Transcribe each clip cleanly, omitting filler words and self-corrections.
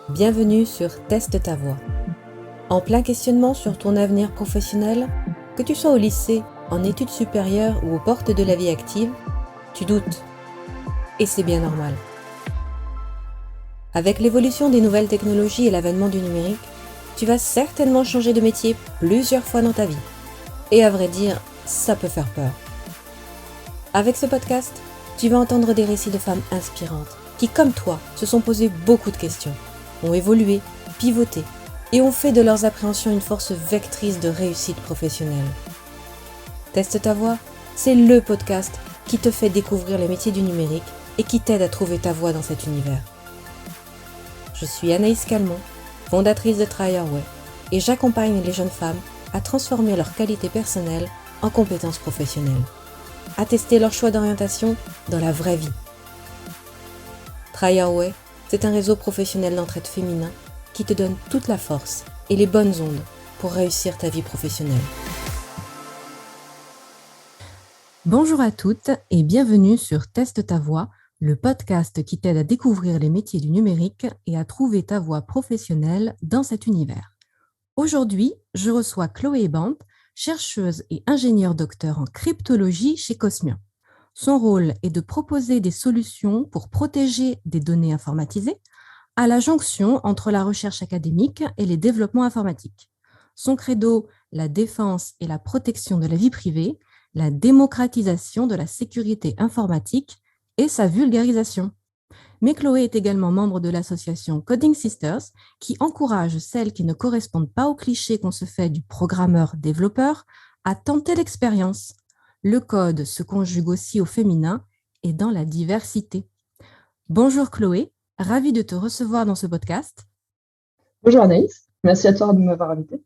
Bienvenue sur Teste ta voix. En plein questionnement sur ton avenir professionnel, que tu sois au lycée, en études supérieures ou aux portes de la vie active, tu doutes. Et c'est bien normal. Avec l'évolution des nouvelles technologies et l'avènement du numérique, tu vas certainement changer de métier plusieurs fois dans ta vie. Et à vrai dire, ça peut faire peur. Avec ce podcast, tu vas entendre des récits de femmes inspirantes qui, comme toi, se sont posées beaucoup de questions, ont évolué, pivoté et ont fait de leurs appréhensions une force vectrice de réussite professionnelle. Teste ta voix, c'est le podcast qui te fait découvrir les métiers du numérique et qui t'aide à trouver ta voie dans cet univers. Je suis Anaïs Calmont, fondatrice de Try Your Way, et j'accompagne les jeunes femmes à transformer leurs qualités personnelles en compétences professionnelles, à tester leur choix d'orientation dans la vraie vie. Try Your Way, c'est un réseau professionnel d'entraide féminin qui te donne toute la force et les bonnes ondes pour réussir ta vie professionnelle. Bonjour à toutes et bienvenue sur Teste ta voix, le podcast qui t'aide à découvrir les métiers du numérique et à trouver ta voie professionnelle dans cet univers. Aujourd'hui, je reçois Chloé Bamp, chercheuse et ingénieure docteur en cryptologie chez Cosmian. Son rôle est de proposer des solutions pour protéger des données informatisées à la jonction entre la recherche académique et les développements informatiques. Son credo, la défense et la protection de la vie privée, la démocratisation de la sécurité informatique et sa vulgarisation. Mais Chloé est également membre de l'association Coding Sisters qui encourage celles qui ne correspondent pas aux clichés qu'on se fait du programmeur-développeur à tenter l'expérience. Le code se conjugue aussi au féminin et dans la diversité. Bonjour Chloé, ravie de te recevoir dans ce podcast. Bonjour Anaïs, merci à toi de m'avoir invitée.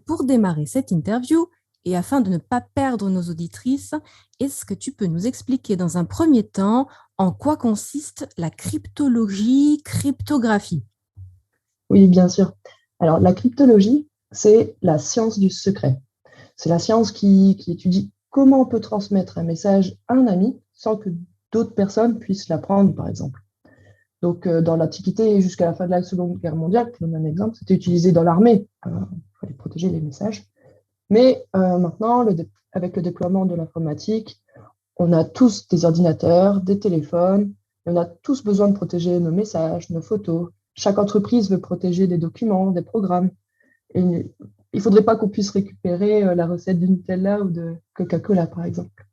Pour démarrer cette interview, et afin de ne pas perdre nos auditrices, est-ce que tu peux nous expliquer dans un premier temps en quoi consiste la cryptographie? Oui, bien sûr. Alors, la cryptologie, c'est la science du secret. C'est la science qui étudie comment on peut transmettre un message à un ami sans que d'autres personnes puissent l'apprendre, par exemple. Donc, dans l'Antiquité jusqu'à la fin de la Seconde Guerre mondiale, pour donner un exemple, c'était utilisé dans l'armée. Il fallait protéger les messages. Mais maintenant, avec le déploiement de l'informatique, on a tous des ordinateurs, des téléphones, et on a tous besoin de protéger nos messages, nos photos. Chaque entreprise veut protéger des documents, des programmes. Et il ne faudrait pas qu'on puisse récupérer la recette du Nutella ou de Coca-Cola, par exemple.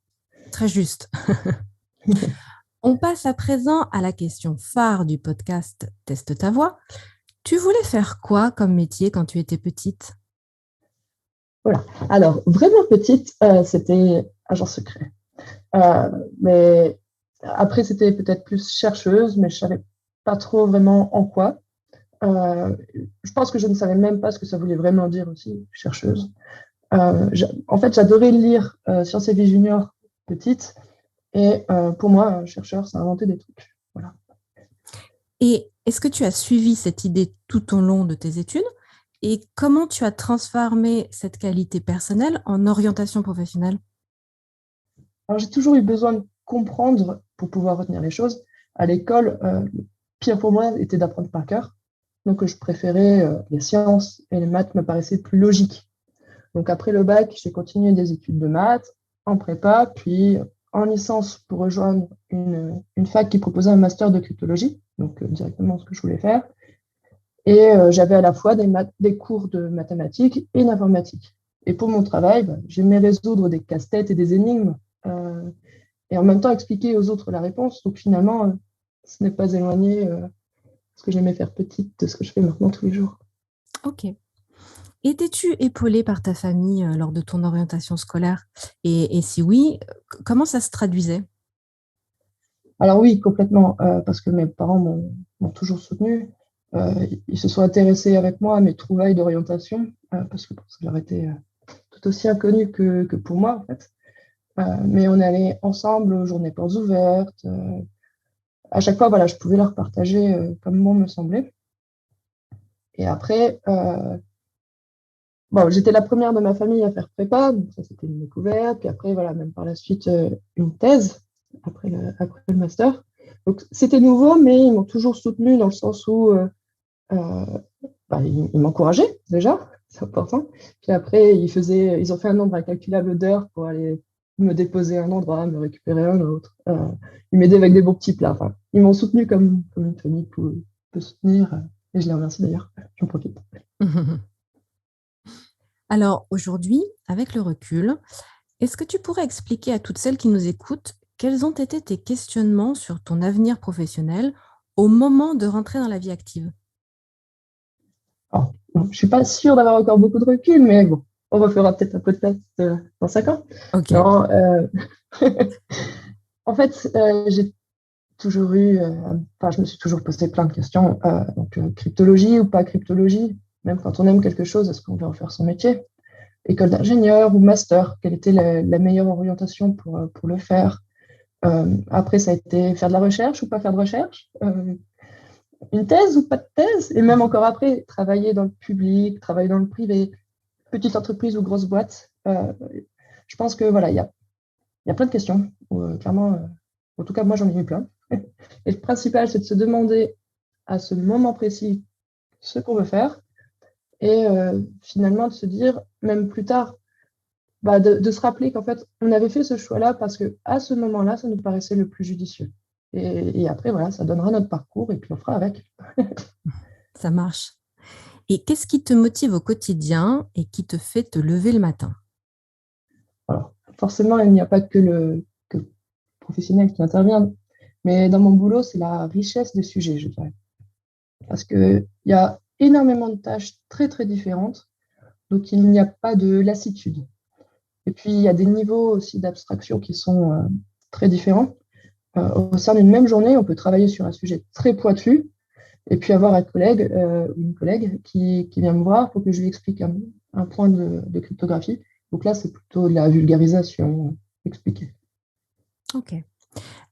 Très juste. On passe à présent à la question phare du podcast Teste ta voix. Tu voulais faire quoi comme métier quand tu étais petite? Voilà. Alors, vraiment petite, c'était agent secret. Mais après, c'était peut-être plus chercheuse, mais je ne savais pas trop vraiment en quoi. Je pense que je ne savais même pas ce que ça voulait vraiment dire aussi, chercheuse. En fait, j'adorais lire Science et Vie Junior petite. Et pour moi, un chercheur, c'est inventer des trucs. Voilà. Et est-ce que tu as suivi cette idée tout au long de tes études? Et comment tu as transformé cette qualité personnelle en orientation professionnelle? Alors, j'ai toujours eu besoin de comprendre pour pouvoir retenir les choses. À l'école, le pire pour moi était d'apprendre par cœur. Donc, je préférais les sciences et les maths me paraissaient plus logiques. Donc, après le bac, j'ai continué des études de maths en prépa, puis en licence pour rejoindre une fac qui proposait un master de cryptologie, donc directement ce que je voulais faire. Et j'avais à la fois des cours de mathématiques et d'informatique. Et pour mon travail, j'aimais résoudre des casse-têtes et des énigmes et en même temps expliquer aux autres la réponse. Donc finalement, ce n'est pas éloigné ce que j'aimais faire petite de ce que je fais maintenant tous les jours. Ok. Étais-tu épaulée par ta famille lors de ton orientation scolaire? Et si oui, comment ça se traduisait? Alors oui, complètement, parce que mes parents m'ont toujours soutenue. Ils se sont intéressés avec moi à mes trouvailles d'orientation, parce que ça leur était tout aussi inconnu que pour moi, en fait. Mais on est allés ensemble aux journées portes ouvertes. À chaque fois, voilà, je pouvais leur partager comme bon me semblait. Et après, bon, j'étais la première de ma famille à faire prépa, donc ça c'était une découverte. Puis après, voilà, même par la suite, une thèse après le master. Donc c'était nouveau, mais ils m'ont toujours soutenue dans le sens où Euh, ils m'encourageaient déjà, c'est important. Puis après, ils ont fait un nombre incalculable d'heures pour aller me déposer à un endroit, me récupérer à un autre. Ils m'aidaient avec des bons petits plats. Enfin, ils m'ont soutenu comme une famille peut soutenir. Et je les remercie d'ailleurs. J'en profite. Alors aujourd'hui, avec le recul, est-ce que tu pourrais expliquer à toutes celles qui nous écoutent quels ont été tes questionnements sur ton avenir professionnel au moment de rentrer dans la vie active? Alors, bon, je ne suis pas sûre d'avoir encore beaucoup de recul, mais bon, on refera peut-être un podcast dans 5 ans. Ok. Non, en fait, j'ai toujours eu, enfin, je me suis toujours posé plein de questions. Cryptologie ou pas cryptologie, même quand on aime quelque chose, est-ce qu'on veut en faire son métier? École d'ingénieur ou master, quelle était la meilleure orientation pour le faire? Après, ça a été faire de la recherche ou pas faire de recherche? Une thèse ou pas de thèse? Et même encore après, travailler dans le public, travailler dans le privé, petite entreprise ou grosse boîte. Je pense que voilà, il y a plein de questions. Clairement, en tout cas, moi, j'en ai eu plein. Et le principal, c'est de se demander à ce moment précis ce qu'on veut faire et finalement de se dire, même plus tard, de se rappeler qu'en fait, on avait fait ce choix-là parce que à ce moment-là, ça nous paraissait le plus judicieux. Et après, voilà, ça donnera notre parcours et puis on fera avec. Ça marche. Et qu'est-ce qui te motive au quotidien et qui te fait te lever le matin? Alors, forcément, il n'y a pas que le professionnel qui intervient, mais dans mon boulot, c'est la richesse des sujets, je dirais. Parce qu'il y a énormément de tâches très, très différentes, donc il n'y a pas de lassitude. Et puis, il y a des niveaux aussi d'abstraction qui sont très différents. Au sein d'une même journée, on peut travailler sur un sujet très pointu et puis avoir un collègue ou une collègue qui vient me voir pour que je lui explique un point de cryptographie. Donc là, c'est plutôt de la vulgarisation expliquée. Ok.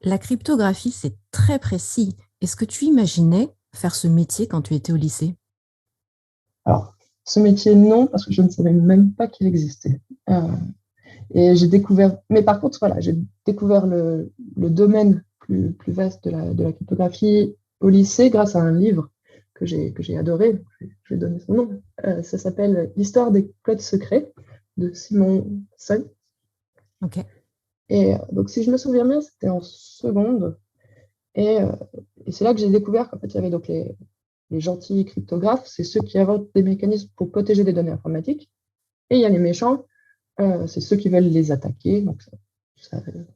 La cryptographie, c'est très précis. Est-ce que tu imaginais faire ce métier quand tu étais au lycée? Alors, ce métier, non, parce que je ne savais même pas qu'il existait. Euh, et j'ai découvert, mais par contre, voilà, j'ai découvert le domaine plus vaste de la cryptographie au lycée grâce à un livre que j'ai adoré. Je vais donner son nom. Ça s'appelle L'histoire des codes secrets de Simon Sun. Ok. Et donc, si je me souviens bien, c'était en seconde. Et, euh, et c'est là que j'ai découvert qu'en fait, il y avait donc les gentils cryptographes, c'est ceux qui inventent des mécanismes pour protéger des données informatiques. Et il y a les méchants, c'est ceux qui veulent les attaquer. Donc,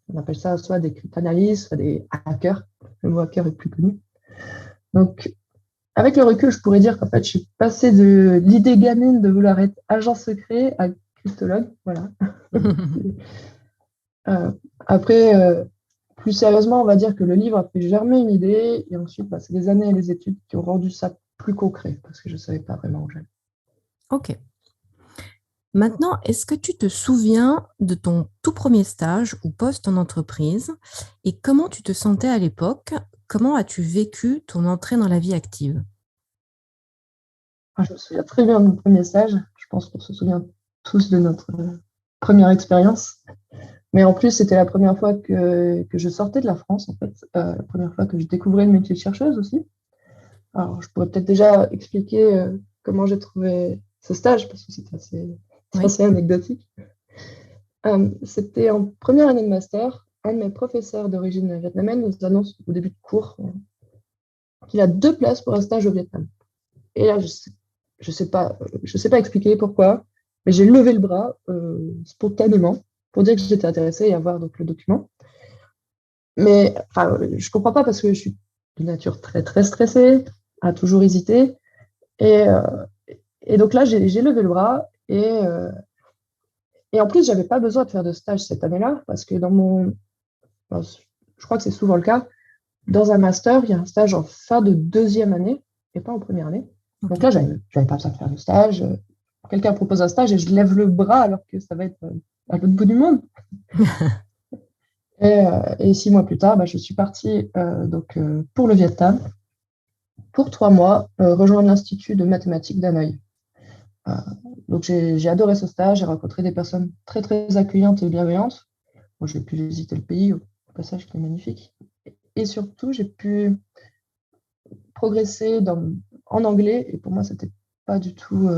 on appelle ça soit des cryptanalyses, soit des hackers. Le mot hacker est plus connu. Donc, avec le recul, je pourrais dire qu'en fait, je suis passée de l'idée gamine de vouloir être agent secret à cryptologue. Voilà. Euh, après, plus sérieusement, on va dire que le livre a fait germer une idée. Et ensuite, c'est les années et les études qui ont rendu ça plus concret parce que je ne savais pas vraiment où j'allais. Ok. Maintenant, est-ce que tu te souviens de ton tout premier stage ou poste en entreprise et comment tu te sentais à l'époque? Comment as-tu vécu ton entrée dans la vie active? Je me souviens très bien de mon premier stage. Je pense qu'on se souvient tous de notre première expérience. Mais en plus, c'était la première fois que je sortais de la France, en fait. La première fois que je découvrais le métier de chercheuse aussi. Alors, je pourrais peut-être déjà expliquer comment j'ai trouvé ce stage, parce que c'est Oui. assez anecdotique. C'était en première année de master. Un de mes professeurs d'origine vietnamienne nous annonce au début de cours qu'il a 2 places pour un stage au Vietnam. Et là, je sais pas expliquer pourquoi, mais j'ai levé le bras spontanément pour dire que j'étais intéressée et avoir donc le document. Mais enfin, je comprends pas parce que je suis de nature très très stressée, à toujours hésiter. Et, euh, et donc là, j'ai levé le bras et en plus, j'avais pas besoin de faire de stage cette année-là parce que je crois que c'est souvent le cas, dans un master, il y a un stage en fin de deuxième année et pas en première année. Ok. Donc là, j'avais pas besoin de faire de stage. Quelqu'un propose un stage et je lève le bras alors que ça va être à l'autre bout du monde. Et 6 mois plus tard, je suis partie pour le Vietnam pour 3 mois rejoindre l'Institut de mathématiques d'Hanoï. Euh, donc j'ai adoré ce stage, j'ai rencontré des personnes très très accueillantes et bienveillantes. Moi, j'ai pu visiter le pays au passage qui est magnifique. Et surtout, j'ai pu progresser en anglais. Et pour moi, c'était pas du tout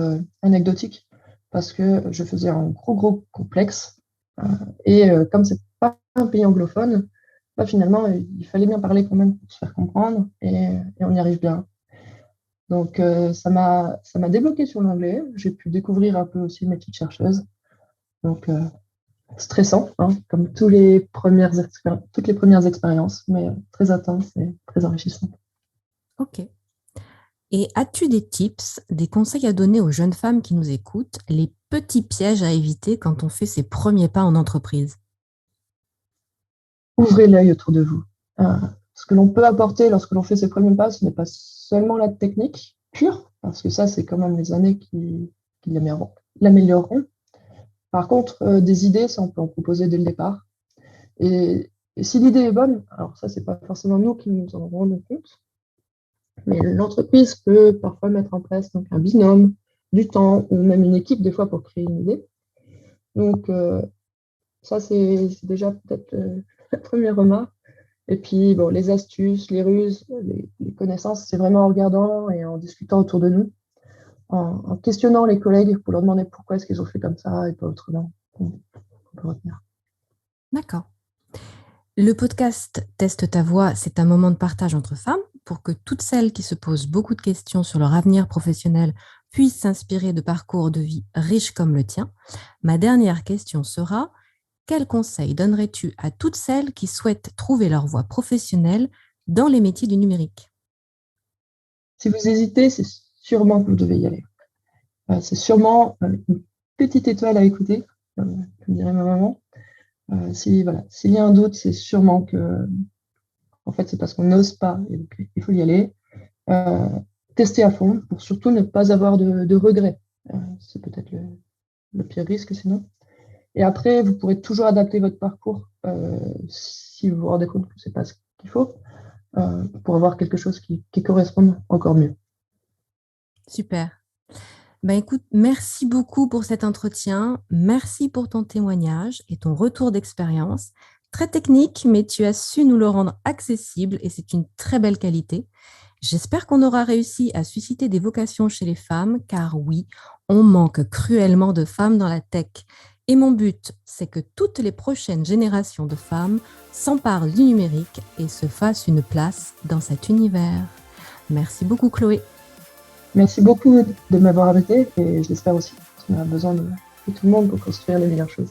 anecdotique parce que je faisais un gros complexe. Comme c'est pas un pays anglophone, bah, finalement, il fallait bien parler quand même pour se faire comprendre et on y arrive bien. Donc, ça m'a débloqué sur l'anglais. J'ai pu découvrir un peu aussi le métier de chercheuse. Donc, stressant, hein, comme toutes les premières expériences, mais très intense et très enrichissant. Ok. Et as-tu des tips, des conseils à donner aux jeunes femmes qui nous écoutent, les petits pièges à éviter quand on fait ses premiers pas en entreprise? Ouvrez l'œil autour de vous. Ce que l'on peut apporter lorsque l'on fait ses premiers pas, ce n'est pas seulement la technique pure, parce que ça, c'est quand même les années qui l'amélioreront. Par contre, des idées, ça, on peut en proposer dès le départ. Et si l'idée est bonne, alors ça, c'est pas forcément nous qui nous en rendons compte, mais l'entreprise peut parfois mettre en place donc, un binôme, du temps, ou même une équipe des fois pour créer une idée. Donc, ça, c'est déjà peut-être la première remarque. Et puis, bon, les astuces, les ruses, les connaissances, c'est vraiment en regardant et en discutant autour de nous, en questionnant les collègues pour leur demander pourquoi est-ce qu'ils ont fait comme ça et pas autrement. On peut retenir. D'accord. Le podcast Teste ta voix, c'est un moment de partage entre femmes pour que toutes celles qui se posent beaucoup de questions sur leur avenir professionnel puissent s'inspirer de parcours de vie riches comme le tien. Ma dernière question sera: quel conseil donnerais-tu à toutes celles qui souhaitent trouver leur voie professionnelle dans les métiers du numérique? Si vous hésitez, c'est sûrement que vous devez y aller. C'est sûrement une petite étoile à écouter, comme dirait ma maman. Voilà, s'il y a un doute, c'est sûrement que, en fait, c'est parce qu'on n'ose pas. Et donc, il faut y aller. Euh, Tester à fond pour surtout ne pas avoir de regrets. C'est peut-être le pire risque sinon. Et après, vous pourrez toujours adapter votre parcours si vous vous rendez compte que ce n'est pas ce qu'il faut pour avoir quelque chose qui corresponde encore mieux. Super. Ben écoute, merci beaucoup pour cet entretien. Merci pour ton témoignage et ton retour d'expérience. Très technique, mais tu as su nous le rendre accessible et c'est une très belle qualité. J'espère qu'on aura réussi à susciter des vocations chez les femmes, car oui, on manque cruellement de femmes dans la tech. Et mon but, c'est que toutes les prochaines générations de femmes s'emparent du numérique et se fassent une place dans cet univers. Merci beaucoup, Chloé. Merci beaucoup de m'avoir invité et j'espère aussi qu'on a besoin de tout le monde pour construire les meilleures choses.